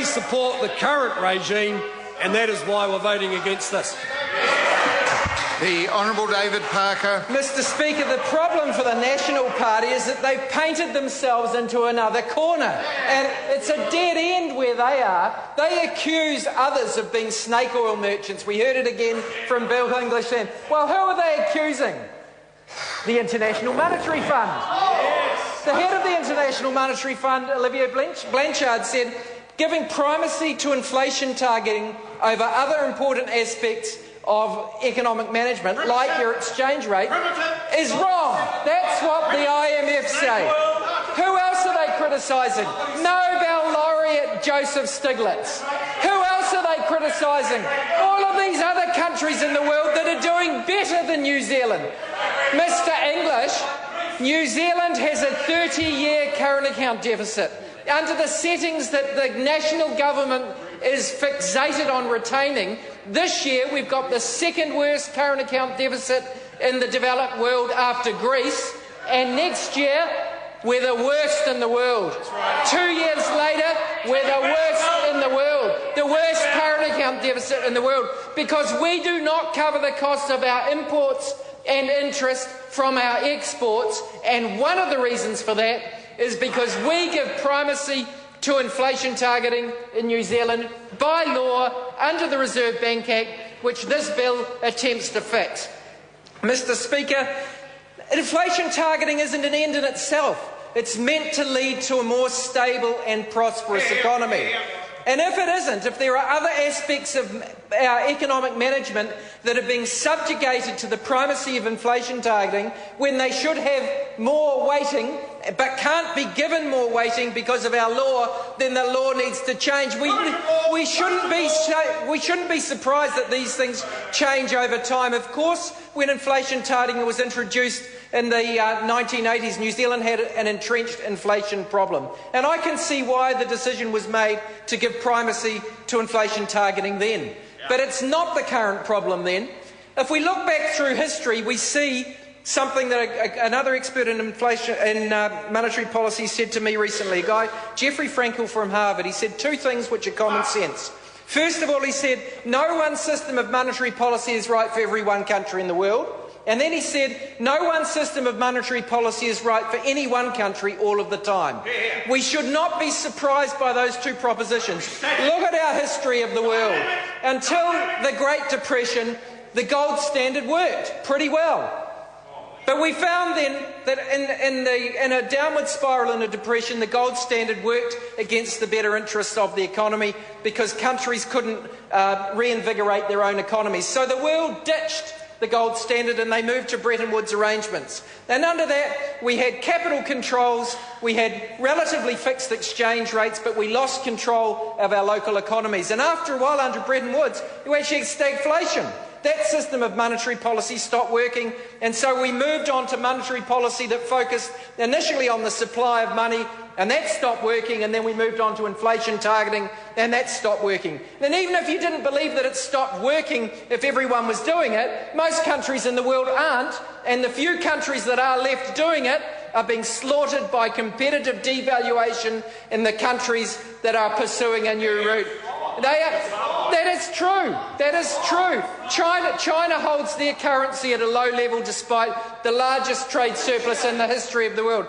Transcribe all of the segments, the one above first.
support the current regime, and that is why we're voting against this. The Honourable David Parker. Mr Speaker, the problem for the National Party is that they've painted themselves into another corner, and it's a dead end where they are. They accuse others of being snake oil merchants. We heard it again from Bill English then. Well, who are they accusing? The International Monetary Fund. The head of the International Monetary Fund, Olivier Blanchard, said giving primacy to inflation targeting over other important aspects of economic management, like your exchange rate, is wrong. That's what the IMF say. Who else are they criticising? Nobel laureate Joseph Stiglitz. Who else are they criticising? All of these other countries in the world that are doing better than New Zealand. Mr English, New Zealand has a 30-year current account deficit. Under the settings that the national government is fixated on retaining, this year we've got the second worst current account deficit in the developed world after Greece, and next year we're the worst in the world. 2 years later, we're the worst in the world, the worst current account deficit in the world, because we do not cover the cost of our imports and interest from our exports, and one of the reasons for that is because we give primacy to inflation targeting in New Zealand by law under the Reserve Bank Act, which this bill attempts to fix. Mr Speaker, inflation targeting isn't an end in itself. It's meant to lead to a more stable and prosperous economy. And if it isn't, if there are other aspects of our economic management that are being subjugated to the primacy of inflation targeting when they should have more weighting but can't be given more weighting because of our law, then the law needs to change. We shouldn't be surprised that these things change over time. Of course, when inflation targeting was introduced in the 1980s, New Zealand had an entrenched inflation problem. And I can see why the decision was made to give primacy to inflation targeting then. But it's not the current problem then. If we look back through history, we see something that another expert in inflation and monetary policy said to me recently, a guy, Jeffrey Frankel from Harvard. He said two things which are common sense. First of all, he said, no one system of monetary policy is right for every one country in the world. And then he said, no one system of monetary policy is right for any one country all of the time. We should not be surprised by those two propositions. Look at our history of the world. Until the Great Depression, the gold standard worked pretty well. But we found then that in a downward spiral in a depression, the gold standard worked against the better interests of the economy because countries couldn't reinvigorate their own economies. So the world ditched the gold standard and they moved to Bretton Woods arrangements. And under that, we had capital controls, we had relatively fixed exchange rates, but we lost control of our local economies. And after a while, under Bretton Woods, we actually had stagflation. That system of monetary policy stopped working, and so we moved on to monetary policy that focused initially on the supply of money, and that stopped working, and then we moved on to inflation targeting, and that stopped working. And even if you didn't believe that it stopped working if everyone was doing it, most countries in the world aren't, and the few countries that are left doing it are being slaughtered by competitive devaluation in the countries that are pursuing a new route. That is true. That is true. China holds their currency at a low level despite the largest trade surplus in the history of the world.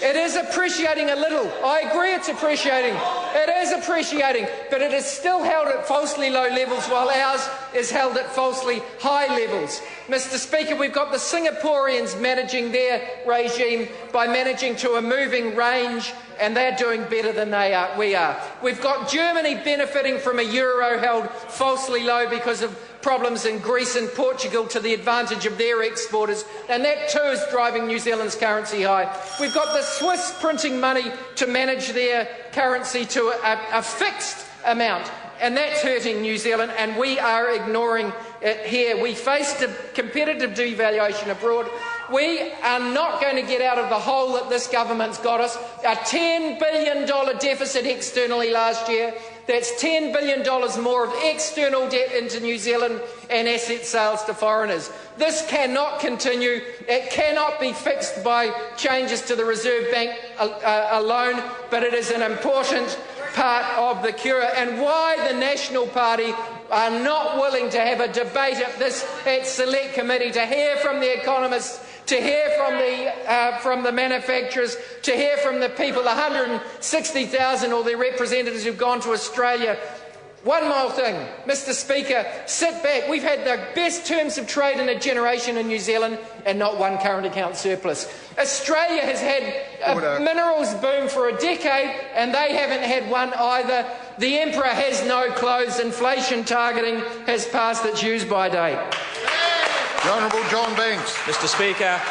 It is appreciating a little. I agree it's appreciating. It is appreciating, but it is still held at falsely low levels while ours is held at falsely high levels. Mr Speaker, we've got the Singaporeans managing their regime by managing to a moving range, and they're doing better than we are. We've got Germany benefiting from a euro held falsely low because of problems in Greece and Portugal to the advantage of their exporters, and that too is driving New Zealand's currency high. We've got the Swiss printing money to manage their currency to a fixed amount, and that's hurting New Zealand, and we are ignoring it here. We faced a competitive devaluation abroad. We are not going to get out of the hole that this government's got us. A $10 billion deficit externally last year. That's $10 billion more of external debt into New Zealand and asset sales to foreigners. This cannot continue. It cannot be fixed by changes to the Reserve Bank alone, but it is an important part of the cure, and why the National Party are not willing to have a debate at Select Committee, to hear from the economists, to hear from the manufacturers, to hear from the people, 160,000 or their representatives who've gone to Australia. One more thing, Mr. Speaker, sit back. We've had the best terms of trade in a generation in New Zealand and not one current account surplus. Australia has had a minerals boom for a decade and they haven't had one either. The Emperor has no clothes. Inflation targeting has passed its use-by date. The Honourable John Banks. Mr. Speaker,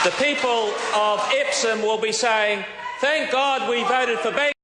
the people of Epsom will be saying, thank God we voted for banks.